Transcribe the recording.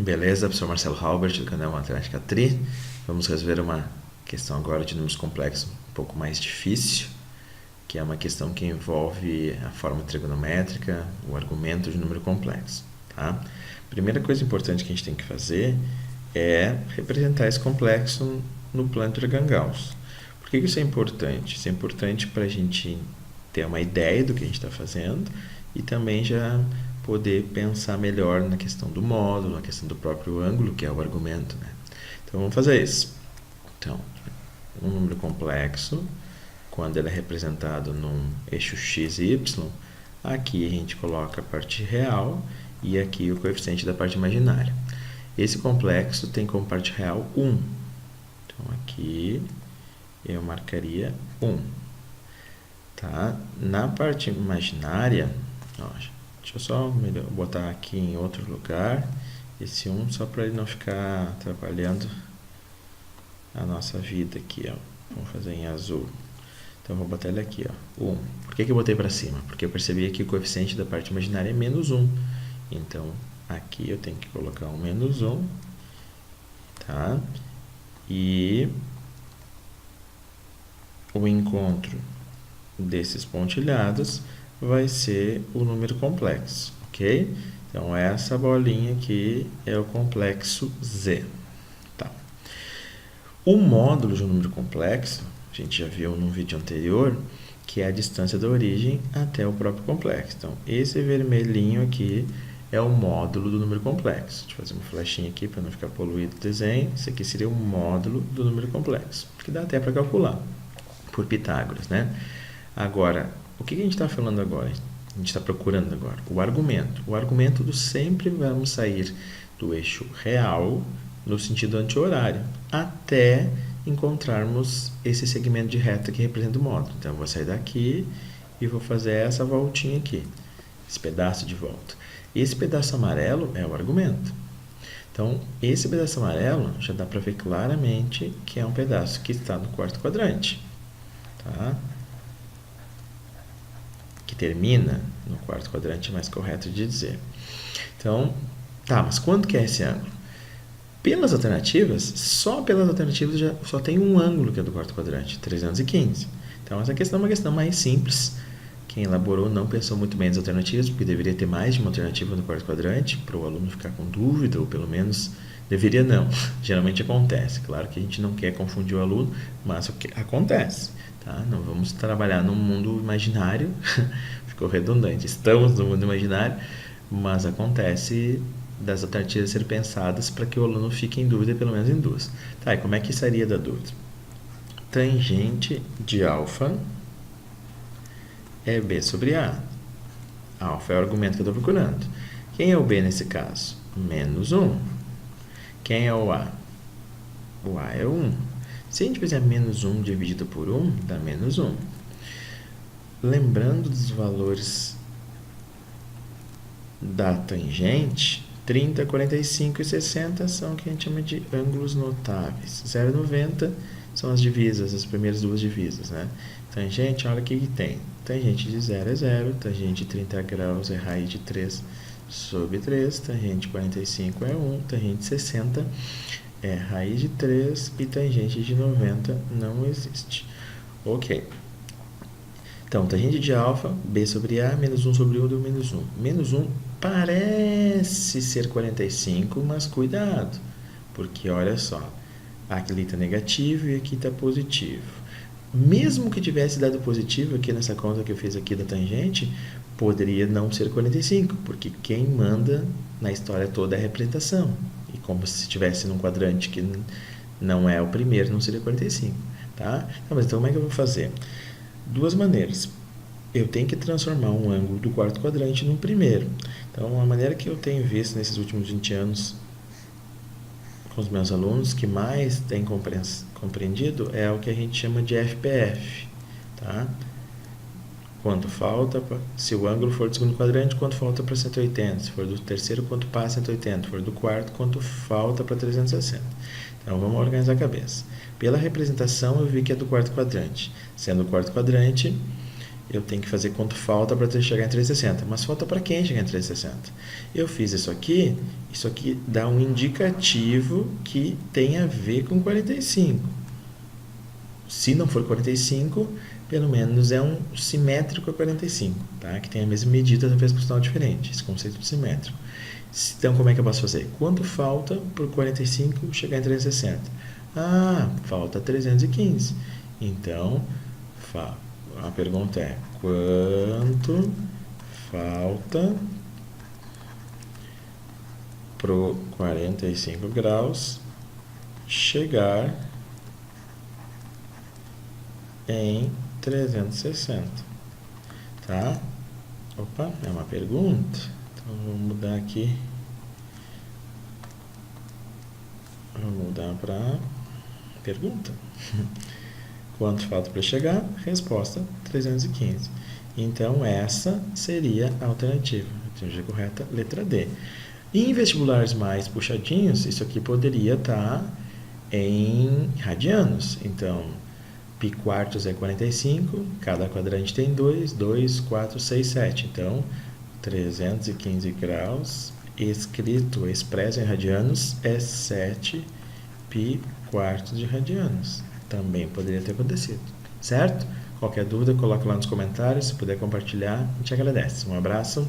Beleza, professor Marcelo Halbert, do canal Matemática Tri. Vamos resolver uma questão agora de números complexos um pouco mais difícil, que é uma questão que envolve a forma trigonométrica, o argumento de número complexo. Tá? Primeira coisa importante que a gente tem que fazer é representar esse complexo no plano de Dragão-Gauss. Por que isso é importante? Isso é importante para a gente ter uma ideia do que a gente está fazendo e também já poder pensar melhor na questão do módulo, na questão do próprio ângulo, que é o argumento, né? Então, vamos fazer isso. Então, um número complexo, quando ele é representado num eixo x e y, aqui a gente coloca a parte real e aqui o coeficiente da parte imaginária. Esse complexo tem como parte real 1. Então, aqui eu marcaria 1. Tá? Na parte imaginária, ó, deixa eu só botar aqui em outro lugar esse 1, só para ele não ficar atrapalhando a nossa vida aqui, ó. Vamos fazer em azul. Então, vou botar ele aqui, ó, 1. Por que eu botei para cima? Porque eu percebi que o coeficiente da parte imaginária é menos 1. Então, aqui eu tenho que colocar um menos 1, tá? E o encontro desses pontilhados vai ser o número complexo, ok? Então, essa bolinha aqui é o complexo Z. Tá. O módulo de um número complexo, a gente já viu no vídeo anterior, que é a distância da origem até o próprio complexo. Então, esse vermelhinho aqui é o módulo do número complexo. Deixa eu fazer uma flechinha aqui para não ficar poluído o desenho. Isso aqui seria o módulo do número complexo, que dá até para calcular por Pitágoras, né? Agora, o que a gente está falando agora? A gente está procurando agora o argumento. O argumento do sempre vamos sair do eixo real no sentido anti-horário até encontrarmos esse segmento de reta que representa o módulo. Então, eu vou sair daqui e vou fazer essa voltinha aqui, esse pedaço de volta. Esse pedaço amarelo é o argumento. Então, esse pedaço amarelo já dá para ver claramente que é um pedaço que está no quarto quadrante. Tá? Que termina no quarto quadrante, é mais correto de dizer. Então, tá, mas quanto que é esse ângulo? Pelas alternativas, só pelas alternativas já só tem um ângulo que é do quarto quadrante, 315. Então, essa questão é uma questão mais simples. Quem elaborou não pensou muito bem nas alternativas, porque deveria ter mais de uma alternativa no quarto quadrante, para o aluno ficar com dúvida, ou pelo menos deveria não. Geralmente acontece. Claro que a gente não quer confundir o aluno, mas o que acontece. Tá? Não vamos trabalhar num mundo imaginário, ficou redundante. Estamos no mundo imaginário, mas acontece das alternativas serem pensadas para que o aluno fique em dúvida, pelo menos em duas. Tá, e como é que sairia da dúvida? Tangente de alfa é B sobre A. Alfa é o argumento que eu estou procurando. Quem é o B nesse caso? Menos 1. Quem é o A? O A é 1. Se a gente fizer menos 1 dividido por 1, dá menos 1. Lembrando dos valores da tangente, 30, 45 e 60 são o que a gente chama de ângulos notáveis. 0,90 são as divisas, as primeiras duas divisas, né? Tangente, olha o que tem. Tangente de 0 é 0, tangente de 30 graus é raiz de 3 sobre 3, tangente de 45 é 1, tangente de 60 é raiz de 3 e tangente de 90 não existe. Ok. Então, tangente de alfa, B sobre A, menos 1 sobre 1 deu menos 1. Menos 1 parece ser 45, mas cuidado, porque olha só, aqui está negativo e aqui está positivo. Mesmo que tivesse dado positivo aqui nessa conta que eu fiz aqui da tangente, poderia não ser 45, porque quem manda na história toda é a representação. E como se estivesse num quadrante que não é o primeiro, não seria 45. Tá? Mas então como é que eu vou fazer? Duas maneiras. Eu tenho que transformar um ângulo do quarto quadrante num primeiro. Então, a maneira que eu tenho visto nesses últimos 20 anos com os meus alunos, que mais tem compreendido, é o que a gente chama de FPF. Tá? Quanto falta, se o ângulo for do segundo quadrante, quanto falta para 180. Se for do terceiro, quanto passa 180. Se for do quarto, quanto falta para 360. Então, vamos organizar a cabeça. Pela representação, eu vi que é do quarto quadrante. Sendo o quarto quadrante, eu tenho que fazer quanto falta para chegar em 360. Mas falta para quem chegar em 360? Eu fiz isso aqui dá um indicativo que tem a ver com 45. Se não for 45, pelo menos é um simétrico a 45, tá? Que tem a mesma medida, talvez com sinal diferente, esse conceito de simétrico. Então, como é que eu posso fazer? Quanto falta para o 45 chegar em 360? Ah, falta 315. Então, a pergunta é: quanto falta para o 45 graus chegar em 360? Tá? Opa, é uma pergunta. Então, vamos mudar aqui. Vamos mudar para pergunta. Quanto falta para chegar? Resposta: 315. Então, essa seria a alternativa. Alternativa correta, letra D. Em vestibulares mais puxadinhos, isso aqui poderia estar em radianos. Então, π quartos é 45, cada quadrante tem 2, 2, 4, 6, 7. Então, 315 graus, expresso em radianos, é 7 π quartos de radianos. Também poderia ter acontecido, certo? Qualquer dúvida, coloca lá nos comentários. Se puder compartilhar, a gente agradece. Um abraço.